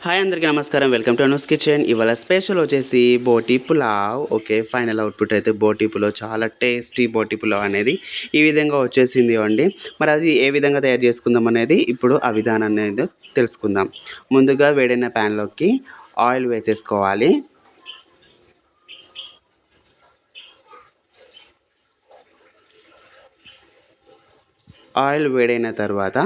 Hi అందరికీ నమస్కారం. Welcome to Anu's kitchen. ఇవాళ స్పెషల్ వచ్చేసి బోటి పులావ్. ఓకే, ఫైనల్ అవుట్పుట్ అయితే బోటి పులావ్, చాలా టేస్టీ బోటి పులావ్ అనేది ఈ విధంగా వచ్చేసింది అండి. మరి అది ఏ విధంగా తయారు చేసుకుందాం అనేది ఇప్పుడు ఆ విధానం అనేది తెలుసుకుందాం. ముందుగా వేడైన ప్యాన్లోకి ఆయిల్ వేసేసుకోవాలి. ఆయిల్ వేడైన తర్వాత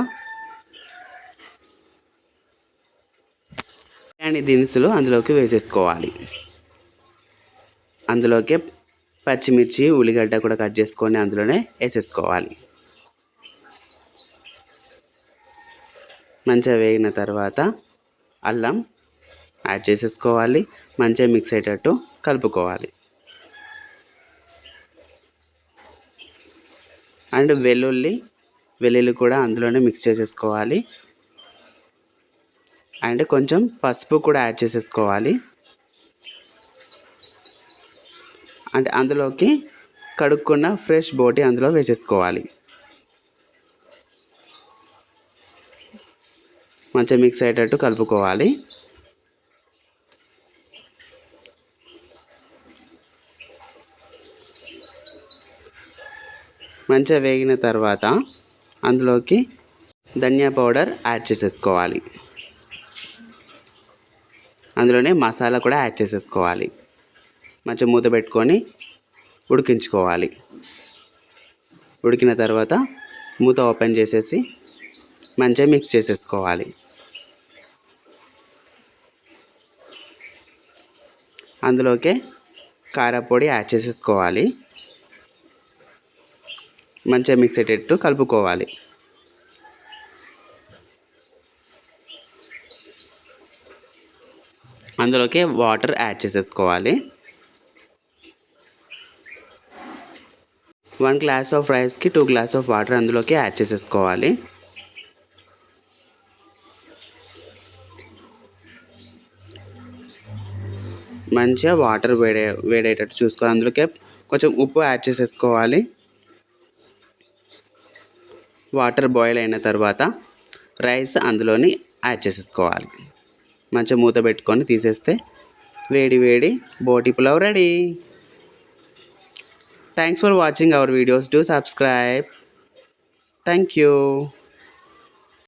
బిర్యానీ దినుసులు అందులోకి వేసేసుకోవాలి. అందులోకి పచ్చిమిర్చి, ఉల్లిగడ్డ కూడా కట్ చేసుకొని అందులోనే వేసేసుకోవాలి. మంచిగా వేగిన తర్వాత అల్లం యాడ్ చేసేసుకోవాలి. మంచిగా మిక్స్ అయ్యేటట్టు కలుపుకోవాలి. అండ్ వెల్లుల్లి కూడా అందులోనే మిక్స్ చేసేసుకోవాలి. అండ్ కొంచెం పసుపు కూడా యాడ్ చేసేసుకోవాలి. అంటే అందులోకి కడుక్కున్న ఫ్రెష్ బోటి అందులో వేసేసుకోవాలి. మంచిగా మిక్స్ అయ్యేటట్టు కలుపుకోవాలి. మంచిగా వేగిన తర్వాత అందులోకి ధనియా పౌడర్ యాడ్ చేసేసుకోవాలి. అందులోనే మసాలా కూడా యాడ్ చేసేసుకోవాలి. మంచిగా మూత పెట్టుకొని ఉడికించుకోవాలి. ఉడికిన తర్వాత మూత ఓపెన్ చేసేసి మంచిగా మిక్స్ చేసేసుకోవాలి. అందులోకే కారపొడి యాడ్ చేసేసుకోవాలి. మంచిగా మిక్స్ అయ్యేటట్టు కలుపుకోవాలి. అందులోకి వాటర్ యాడ్ చేసేసుకోవాలి. 1 గ్లాస్ ఆఫ్ రైస్కి 2 గ్లాస్ ఆఫ్ వాటర్ అందులోకి యాడ్ చేసేసుకోవాలి. మంచిగా వాటర్ వేడేటట్టు చూసుకోవాలి. అందులోకి కొంచెం ఉప్పు యాడ్ చేసేసుకోవాలి. వాటర్ బాయిల్ అయిన తర్వాత రైస్ అందులోని యాడ్ చేసేసుకోవాలి. మంచిగా మూత పెట్టుకొని తీసేస్తే వేడి వేడి బోటి pulao ready. Thanks for watching our videos. Do subscribe. Thank you.